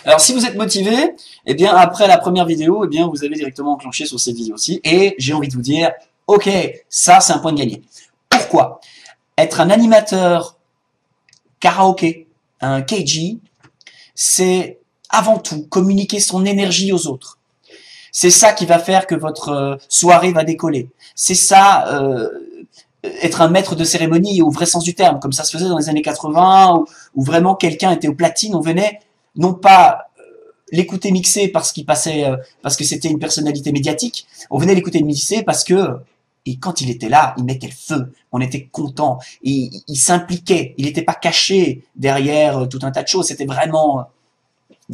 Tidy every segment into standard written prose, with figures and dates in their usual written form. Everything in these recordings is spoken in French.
Alors si vous êtes motivé, eh bien après la première vidéo, eh bien vous avez directement enclenché sur cette vidéo-ci. Et j'ai envie de vous dire, ok, ça c'est un point de gagné. Pourquoi? Être un animateur karaoké, un KG, c'est avant tout communiquer son énergie aux autres. C'est ça qui va faire que votre soirée va décoller. C'est ça, être un maître de cérémonie au vrai sens du terme, comme ça se faisait dans les années 80, où vraiment quelqu'un était au platine, on venait non pas l'écouter mixer parce qu'il passait, parce que c'était une personnalité médiatique, on venait l'écouter mixer parce que, et quand il était là, il mettait le feu, on était content, il s'impliquait, il n'était pas caché derrière tout un tas de choses, c'était vraiment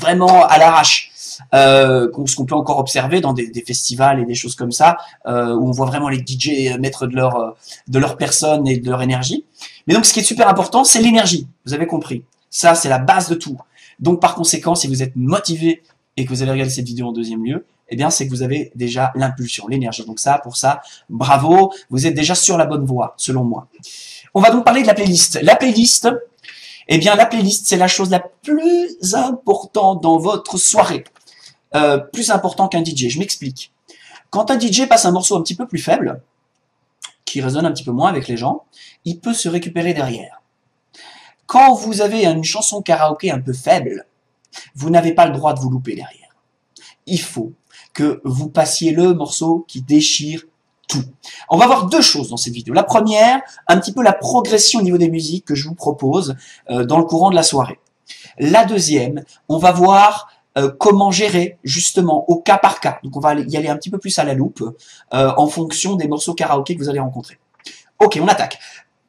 à l'arrache. Ce qu'on peut encore observer dans des festivals et des choses comme ça, où on voit vraiment les DJ mettre de leur personne et de leur énergie. Mais donc, ce qui est super important, c'est l'énergie. Vous avez compris. Ça, c'est la base de tout. Donc, par conséquent, si vous êtes motivé et que vous avez regardé cette vidéo en deuxième lieu, eh bien, c'est que vous avez déjà l'impulsion, l'énergie. Donc ça, pour ça, bravo. Vous êtes déjà sur la bonne voie, selon moi. On va donc parler de la playlist. La playlist, eh bien, la playlist, c'est la chose la plus importante dans votre soirée. Plus important qu'un DJ. Je m'explique. Quand un DJ passe un morceau un petit peu plus faible, qui résonne un petit peu moins avec les gens, il peut se récupérer derrière. Quand vous avez une chanson karaoké un peu faible, vous n'avez pas le droit de vous louper derrière. Il faut que vous passiez le morceau qui déchire tout. On va voir deux choses dans cette vidéo. La première, un petit peu la progression au niveau des musiques que je vous propose dans le courant de la soirée. La deuxième, on va voir comment gérer justement au cas par cas. Donc on va y aller un petit peu plus à la loupe en fonction des morceaux karaoké que vous allez rencontrer. Ok, on attaque.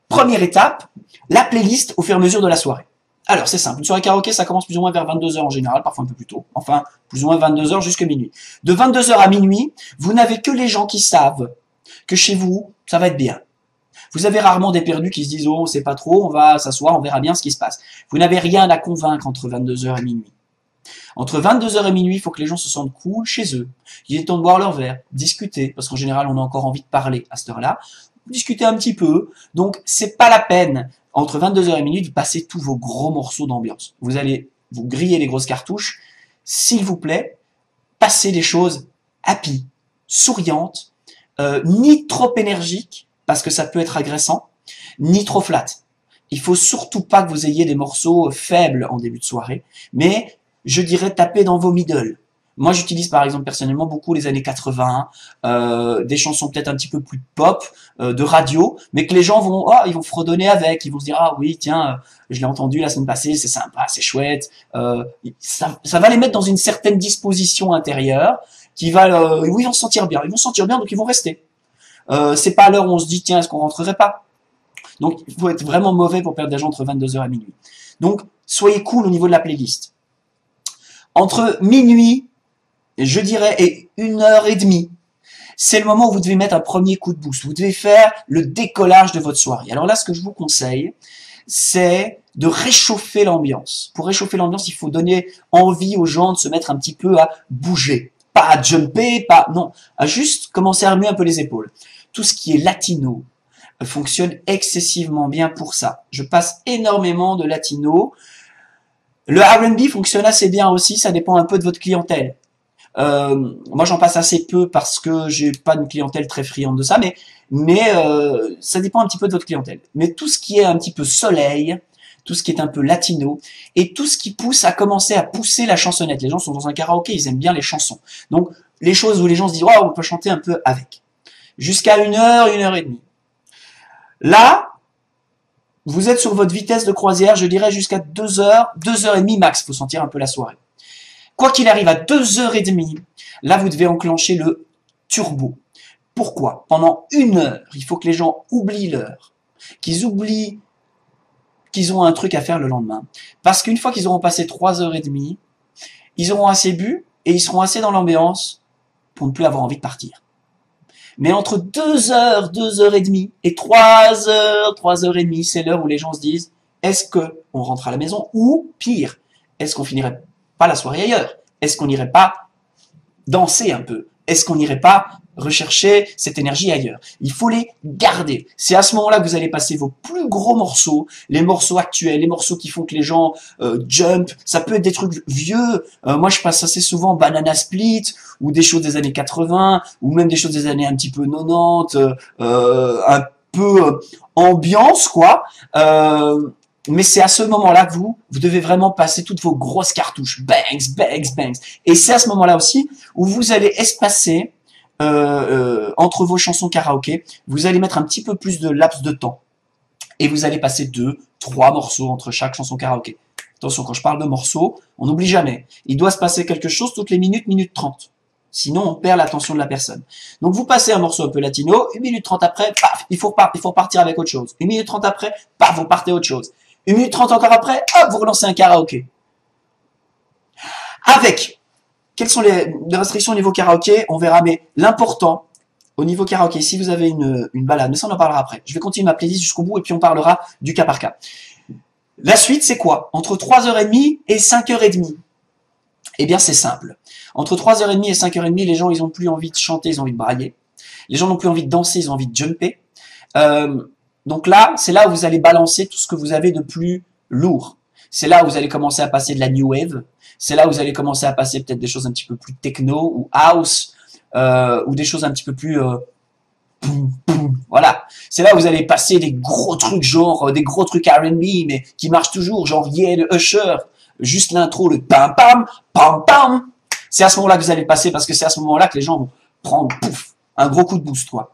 Première étape, la playlist au fur et à mesure de la soirée. Alors c'est simple, une soirée karaoké ça commence plus ou moins vers 22h en général, parfois un peu plus tôt. Enfin, plus ou moins 22h jusqu'à minuit. De 22h à minuit, vous n'avez que les gens qui savent que chez vous, ça va être bien. Vous avez rarement des perdus qui se disent « Oh, c'est pas trop, on va s'asseoir, on verra bien ce qui se passe ». Vous n'avez rien à convaincre entre 22h et minuit. Entre 22h et minuit, il faut que les gens se sentent cool chez eux. Il est temps de boire leur verre, discuter, parce qu'en général, on a encore envie de parler à cette heure-là. Discuter un petit peu. Donc, c'est pas la peine, entre 22h et minuit, de passer tous vos gros morceaux d'ambiance. Vous allez vous griller les grosses cartouches. S'il vous plaît, passez des choses happy, souriantes, ni trop énergiques, parce que ça peut être agressant, ni trop flat. Il faut surtout pas que vous ayez des morceaux faibles en début de soirée, mais je dirais taper dans vos middle. Moi, j'utilise par exemple personnellement beaucoup les années 80, des chansons peut-être un petit peu plus pop, de radio, mais que les gens vont, oh, ils vont fredonner avec, ils vont se dire ah oui tiens, je l'ai entendu la semaine passée, c'est sympa, c'est chouette. Ça va les mettre dans une certaine disposition intérieure, qui va, où ils vont se sentir bien, donc ils vont rester. C'est pas à l'heure où on se dit tiens est-ce qu'on rentrerait pas. Donc il faut être vraiment mauvais pour perdre des gens entre 22h et minuit. Donc soyez cool au niveau de la playlist. Entre minuit, je dirais, et 1h30, c'est le moment où vous devez mettre un premier coup de boost. Vous devez faire le décollage de votre soirée. Alors là, ce que je vous conseille, c'est de réchauffer l'ambiance. Pour réchauffer l'ambiance, il faut donner envie aux gens de se mettre un petit peu à bouger. Pas à jumper, pas, non, à juste commencer à remuer un peu les épaules. Tout ce qui est latino fonctionne excessivement bien pour ça. Je passe énormément de latino. Le R&B fonctionne assez bien aussi, ça dépend un peu de votre clientèle. Moi, j'en passe assez peu parce que j'ai pas une clientèle très friande de ça, mais ça dépend un petit peu de votre clientèle. Mais tout ce qui est un petit peu soleil, tout ce qui est un peu latino, et tout ce qui pousse à commencer à pousser la chansonnette. Les gens sont dans un karaoké, ils aiment bien les chansons. Donc, les choses où les gens se disent « Oh, on peut chanter un peu avec ». Jusqu'à 1h, 1h30. Là, vous êtes sur votre vitesse de croisière, je dirais jusqu'à 2h, 2h30 max, faut sentir un peu la soirée. Quoi qu'il arrive à 2h30, là vous devez enclencher le turbo. Pourquoi? Pendant 1 heure, il faut que les gens oublient l'heure, qu'ils oublient qu'ils ont un truc à faire le lendemain. Parce qu'une fois qu'ils auront passé 3h30, ils auront assez bu et ils seront assez dans l'ambiance pour ne plus avoir envie de partir. Mais entre 2h, 2h30 et 3h, 3h30, c'est l'heure où les gens se disent est-ce qu'on rentre à la maison ou pire, est-ce qu'on finirait pas la soirée ailleurs? Est-ce qu'on n'irait pas danser un peu? Est-ce qu'on n'irait pas rechercher cette énergie ailleurs. Il faut les garder. C'est à ce moment-là que vous allez passer vos plus gros morceaux, les morceaux actuels, les morceaux qui font que les gens jump. Ça peut être des trucs vieux. Moi, je passe assez souvent Banana Split ou des choses des années 80 ou même des choses des années un petit peu 90, un peu ambiance, quoi. Mais c'est à ce moment-là que vous devez vraiment passer toutes vos grosses cartouches. Bangs, bangs, bangs. Et c'est à ce moment-là aussi où vous allez espacer entre vos chansons karaoké. Vous allez mettre un petit peu plus de laps de temps. Et vous allez passer 2, 3 morceaux entre chaque chanson karaoké. Attention, quand je parle de morceaux, on n'oublie jamais. Il doit se passer quelque chose toutes les minutes, minute 30. Sinon, on perd l'attention de la personne. Donc, vous passez un morceau un peu latino, 1 minute 30 après, paf, il faut repartir avec autre chose. 1 minute 30 après, paf, vous partez autre chose. 1 minute 30 encore après, hop, vous relancez un karaoké. Avec, quelles sont les restrictions au niveau karaoké? On verra, mais l'important, au niveau karaoké, si vous avez une balade, mais ça on en parlera après. Je vais continuer ma playlist jusqu'au bout et puis on parlera du cas par cas. La suite, c'est quoi? Entre 3h30 et 5h30. Eh bien, c'est simple. Entre 3h30 et 5h30, les gens, ils ont plus envie de chanter, ils ont envie de brailler. Les gens n'ont plus envie de danser, ils ont envie de jumper. Donc là, c'est là où vous allez balancer tout ce que vous avez de plus lourd. C'est là où vous allez commencer à passer de la new wave. C'est là où vous allez commencer à passer peut-être des choses un petit peu plus techno ou house, ou des choses un petit peu plus poum, poum, voilà. C'est là où vous allez passer des gros trucs genre des gros trucs R&B, mais qui marchent toujours, genre Yeah de Usher. Juste l'intro, le pam pam, pam pam. C'est à ce moment-là que vous allez passer parce que c'est à ce moment-là que les gens vont prendre pouf, un gros coup de boost, quoi.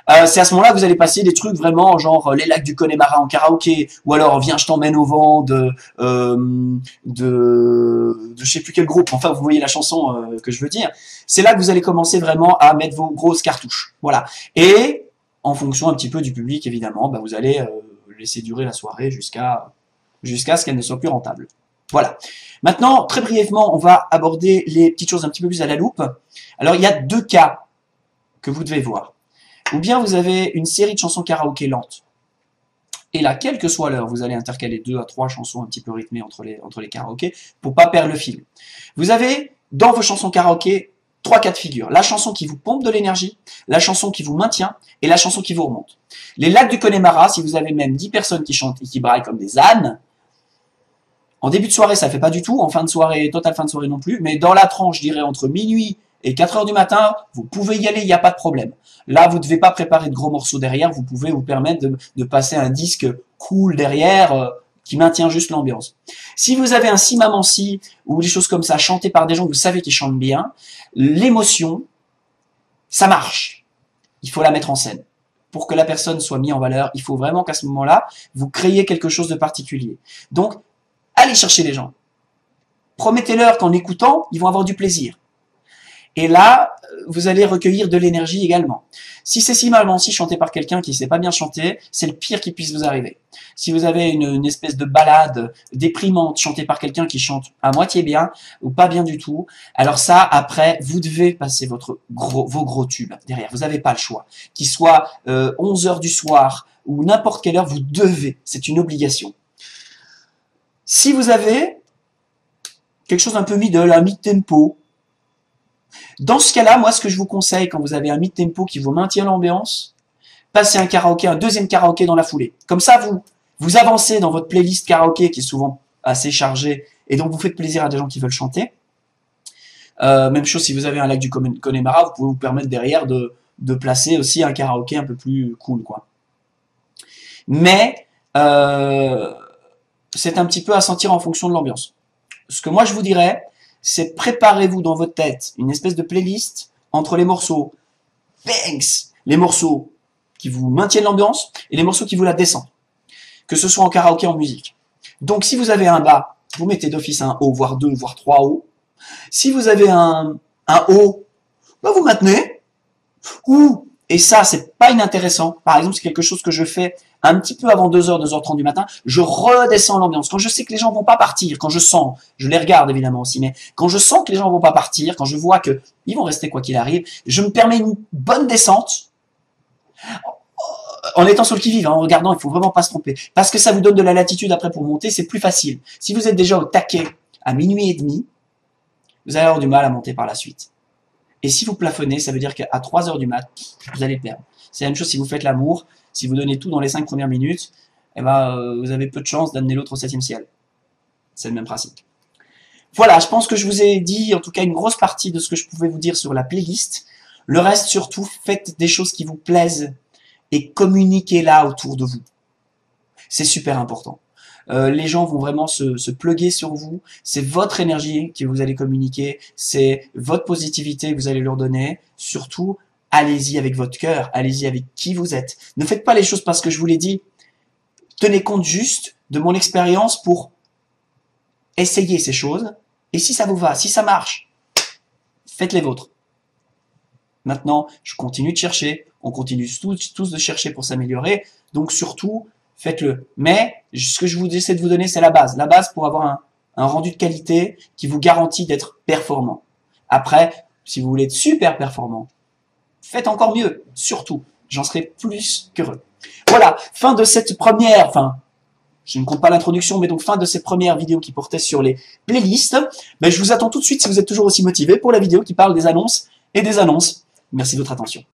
C'est à ce moment-là que vous allez passer des trucs vraiment genre les lacs du Connemara en karaoké, ou alors Viens je t'emmène au vent de je sais plus quel groupe. Enfin, vous voyez la chanson que je veux dire. C'est là que vous allez commencer vraiment à mettre vos grosses cartouches. Voilà. Et en fonction un petit peu du public, évidemment, bah, vous allez laisser durer la soirée jusqu'à ce qu'elle ne soit plus rentable. Voilà. Maintenant, très brièvement, on va aborder les petites choses un petit peu plus à la loupe. Alors, il y a 2 cas que vous devez voir. Ou bien vous avez une série de chansons karaoké lentes. Et là, quelle que soit l'heure, vous allez intercaler 2 à 3 chansons un petit peu rythmées entre les karaokés pour pas perdre le fil. Vous avez, dans vos chansons karaoké, 3 cas de figure. La chanson qui vous pompe de l'énergie, la chanson qui vous maintient et la chanson qui vous remonte. Les lacs du Connemara, si vous avez même 10 personnes qui chantent et qui braillent comme des ânes, en début de soirée, ça fait pas du tout. En fin de soirée, totale fin de soirée non plus. Mais dans la tranche, je dirais entre minuit et 4 heures du matin, vous pouvez y aller, il n'y a pas de problème. Là, vous ne devez pas préparer de gros morceaux derrière. Vous pouvez vous permettre de passer un disque cool derrière qui maintient juste l'ambiance. Si vous avez un Si Maman Si ou des choses comme ça chanté par des gens que vous savez qui chantent bien, l'émotion, ça marche. Il faut la mettre en scène. Pour que la personne soit mise en valeur, il faut vraiment qu'à ce moment-là, vous créez quelque chose de particulier. Donc, allez chercher les gens. Promettez-leur qu'en écoutant, ils vont avoir du plaisir. Et là, vous allez recueillir de l'énergie également. Si c'est Si Maman Si chanté par quelqu'un qui ne sait pas bien chanter, c'est le pire qui puisse vous arriver. Si vous avez une espèce de ballade déprimante chantée par quelqu'un qui chante à moitié bien ou pas bien du tout, alors ça, après, vous devez passer vos gros tubes derrière. Vous n'avez pas le choix. Qu'il soit 11 heures du soir ou n'importe quelle heure, vous devez. C'est une obligation. Si vous avez quelque chose un peu middle, un mid-tempo, dans ce cas-là, moi, ce que je vous conseille, quand vous avez un mid-tempo qui vous maintient l'ambiance, passez un karaoké, un deuxième karaoké dans la foulée. Comme ça, vous avancez dans votre playlist karaoké, qui est souvent assez chargée, et donc vous faites plaisir à des gens qui veulent chanter. Même chose si vous avez un lac du Connemara, vous pouvez vous permettre derrière de placer aussi un karaoké un peu plus cool, quoi. Mais c'est un petit peu à sentir en fonction de l'ambiance. Ce que moi je vous dirais, c'est préparez-vous dans votre tête une espèce de playlist entre les morceaux bangs, les morceaux qui vous maintiennent l'ambiance et les morceaux qui vous la descendent. Que ce soit en karaoké, en musique. Donc si vous avez un bas, vous mettez d'office un haut, voire 2, voire 3 hauts. Si vous avez un haut, bah vous maintenez. Ou, et ça c'est pas inintéressant, par exemple c'est quelque chose que je fais un petit peu avant 2h, 2h30 du matin, je redescends l'ambiance. Quand je sais que les gens vont pas partir, quand je sens, je les regarde évidemment aussi, mais quand je sens que les gens vont pas partir, quand je vois que ils vont rester quoi qu'il arrive, je me permets une bonne descente, en étant sur le qui-vive, en regardant, il faut vraiment pas se tromper. Parce que ça vous donne de la latitude après pour monter, c'est plus facile. Si vous êtes déjà au taquet à minuit et demi, vous allez avoir du mal à monter par la suite. Et si vous plafonnez, ça veut dire qu'à 3 heures du mat, vous allez perdre. C'est la même chose si vous faites l'amour, si vous donnez tout dans les 5 premières minutes, eh ben, vous avez peu de chances d'amener l'autre au 7e ciel. C'est le même principe. Voilà, je pense que je vous ai dit, en tout cas, une grosse partie de ce que je pouvais vous dire sur la playlist. Le reste, surtout, faites des choses qui vous plaisent et communiquez-la autour de vous. C'est super important. Les gens vont vraiment se plugger sur vous. C'est votre énergie que vous allez communiquer. C'est votre positivité que vous allez leur donner. Surtout, allez-y avec votre cœur. Allez-y avec qui vous êtes. Ne faites pas les choses parce que je vous l'ai dit. Tenez compte juste de mon expérience pour essayer ces choses. Et si ça vous va, si ça marche, faites les vôtres. Maintenant, je continue de chercher. On continue tous de chercher pour s'améliorer. Donc surtout, faites-le. Mais ce que je vous essaie de vous donner, c'est la base. La base pour avoir un rendu de qualité qui vous garantit d'être performant. Après, si vous voulez être super performant, faites encore mieux. Surtout, j'en serai plus qu'heureux. Voilà, fin de cette première, je ne compte pas l'introduction, mais donc fin de cette première vidéo qui portait sur les playlists. Ben, je vous attends tout de suite si vous êtes toujours aussi motivé pour la vidéo qui parle des annonces et des annonces. Merci de votre attention.